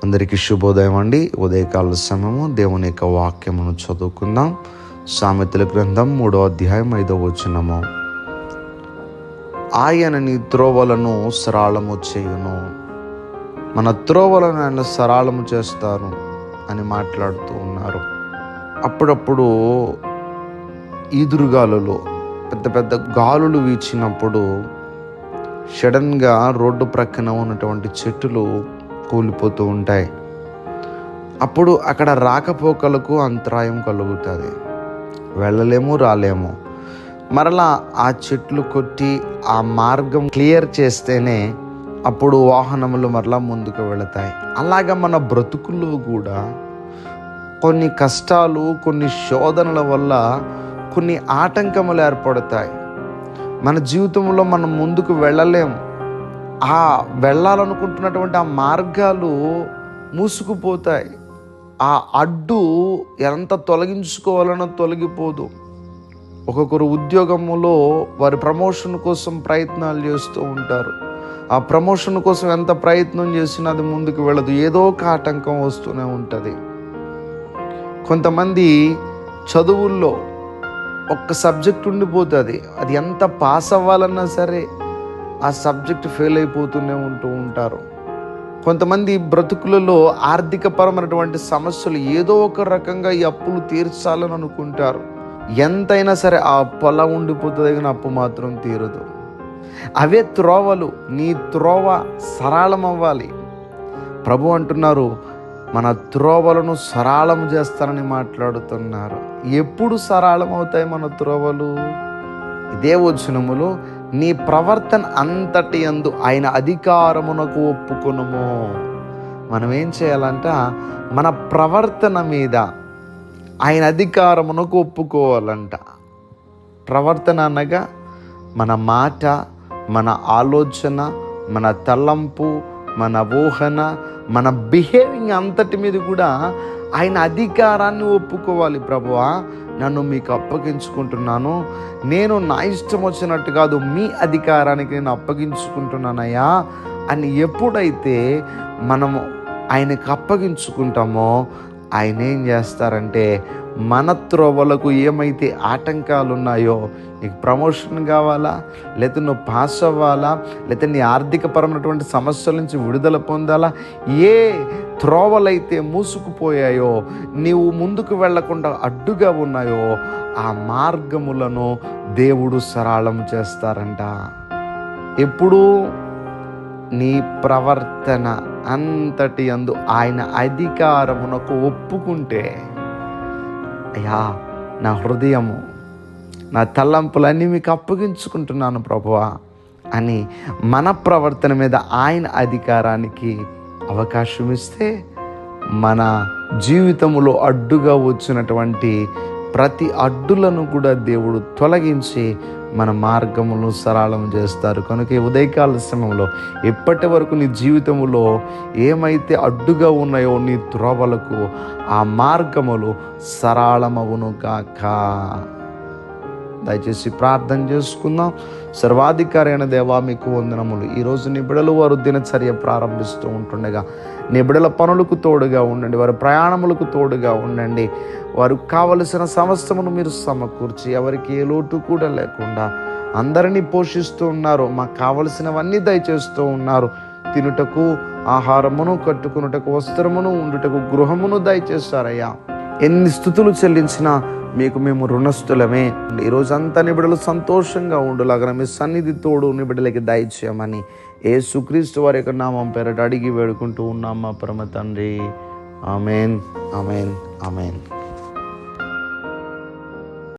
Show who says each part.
Speaker 1: అందరికీ శుభోదయం అండి. ఉదయకాల సమయము దేవుని యొక్క వాక్యమును చదువుకుందాం. సామెతల గ్రంథం 3వ అధ్యాయం 5వ వచనము. ఆయన నీ త్రోవలను సరళము చేయును. మన త్రోవలను ఆయన సరళము చేస్తారు అని మాట్లాడుతూ ఉన్నారు. అప్పుడప్పుడు ఈదురుగాలులు, పెద్ద పెద్ద గాలులు వీచినప్పుడు సడన్గా రోడ్డు ప్రక్కన ఉన్నటువంటి చెట్లు కూలిపోతూ ఉంటాయి. అప్పుడు అక్కడ రాకపోకలకు అంతరాయం కలుగుతుంది. వెళ్ళలేము, రాలేము. మరలా ఆ చెట్లు కొట్టి ఆ మార్గం క్లియర్ చేస్తేనే అప్పుడు వాహనములు మరలా ముందుకు వెళతాయి. అలాగా మన బ్రతుకుల్లో కూడా కొన్ని కష్టాలు, కొన్ని శోధనల వల్ల కొన్ని ఆటంకములు ఏర్పడతాయి. మన జీవితంలో మనం ముందుకు వెళ్ళలేం. ఆ వెళ్ళాలనుకుంటున్నటువంటి ఆ మార్గాలు మూసుకుపోతాయి. ఆ అడ్డు ఎంత తొలగించుకోవాలనో తొలగిపోదు. ఒక్కొక్కరు ఉద్యోగంలో వారి ప్రమోషన్ కోసం ప్రయత్నాలు చేస్తూ ఉంటారు. ఆ ప్రమోషన్ కోసం ఎంత ప్రయత్నం చేసినా అది ముందుకు వెళ్ళదు. ఏదో ఒక ఆటంకం వస్తూనే ఉంటుంది. కొంతమంది చదువుల్లో ఒక్క సబ్జెక్ట్ ఉండిపోతుంది. అది ఎంత పాస్ అవ్వాలన్నా సరే ఆ సబ్జెక్ట్ ఫెయిల్ అయిపోతూనే ఉంటారు. కొంతమంది బ్రతుకులలో ఆర్థికపరమైనటువంటి సమస్యలు ఏదో ఒక రకంగా ఈ అప్పులు తీర్చాలని అనుకుంటారు. ఎంతైనా సరే ఆ అప్పు అలా ఉండిపోతుంది, కానీ అప్పు మాత్రం తీరదు. అవే త్రోవలు. నీ త్రోవ సరళం అవ్వాలి. ప్రభు అంటున్నారు, మన త్రోవలను సరళం చేస్తానని మాట్లాడుతున్నారు. ఎప్పుడు సరళం అవుతాయి మన త్రోవలు? ఇదే వచనములో, నీ ప్రవర్తన అంతటి యందు ఆయన అధికారమునకు ఒప్పుకొనుము. మనం ఏం చేయాలంట? మన ప్రవర్తన మీద ఆయన అధికారమునకు ఒప్పుకోవాలంట. ప్రవర్తన అనగా మన మాట, మన ఆలోచన, మన తలంపు, మన ఊహన, మన బిహేవింగ్ అంతటి మీద కూడా ఆయన అధికారాన్ని ఒప్పుకోవాలి. ప్రభువా, నన్ను మీకు అప్పగించుకుంటున్నాను. నేను నా ఇష్టం వచ్చినట్టు కాదు, మీ అధికారానికి నేను అప్పగించుకుంటున్నానయ్యా అని ఎప్పుడైతే మనము ఆయనకు అప్పగించుకుంటామో ఆయన ఏం చేస్తారంటే, మన త్రోవలకు ఏమైతే ఆటంకాలు ఉన్నాయో, నీకు ప్రమోషన్ కావాలా, లేకపోతే నువ్వు పాస్ అవ్వాలా, లేకపోతే నీ ఆర్థికపరమైనటువంటి సమస్యల నుంచి విడుదల పొందాలా, ఏ త్రోవలైతే మూసుకుపోయాయో, నీవు ముందుకు వెళ్లకుండా అడ్డుగా ఉన్నాయో, ఆ మార్గములను దేవుడు సరళం చేస్తారంట. ఎప్పుడు? నీ ప్రవర్తన అంతటి యందు ఆయన అధికారమునకు ఒప్పుకుంటే, అయ్యా నా హృదయము, నా తలంపులన్నీ మీకు అప్పగించుకుంటున్నాను ప్రభువా అని మన ప్రవర్తన మీద ఆయన అధికారానికి అవకాశం ఇస్తే, మన జీవితంలో అడ్డుగా వచ్చినటువంటి ప్రతి అడ్డులను కూడా దేవుడు తొలగించి మన మార్గములను సరళం చేస్తారు. కనుక ఈ ఉదయకాల సమయంలో ఇప్పటి వరకు నీ జీవితంలో ఏమైతే అడ్డుగా ఉన్నాయో నీ త్రోవలకు, ఆ మార్గములు సరళమవును గాక. దయచేసి ప్రార్థన చేసుకుందాం. సర్వాధికారి అయిన దేవా, మీకు వందనములు. ఈరోజు నీ బిడ్డలు వారు దినచర్య ప్రారంభిస్తూ ఉంటుండగా నీ బిడ్డల పనులకు తోడుగా ఉండండి, వారి ప్రయాణములకు తోడుగా ఉండండి. వారికి కావలసిన సమస్తమును మీరు సమకూర్చి, ఎవరికి ఏ లోటు కూడా లేకుండా అందరినీ పోషిస్తూ ఉన్నారు. మాకు కావలసినవన్నీ దయచేస్తూ ఉన్నారు. తినుటకు ఆహారమును, కట్టుకున్నటకు వస్త్రమును, ఉండుటకు గృహమును దయచేస్తారయ్యా. ఎన్ని స్తుతులు చెల్లించినా మీకు మేము రుణస్థులమే. ఈరోజంతా నీ బిడ్డలు సంతోషంగా ఉండులాగా మీ సన్నిధి తోడు నీ బిడ్డలకి దయచేయమని యేసుక్రీస్తు వారి యొక్క నామం పేరట అడిగి వేడుకుంటూ ఉన్నాం మా పరమ తండ్రి. Amen, amen, amen.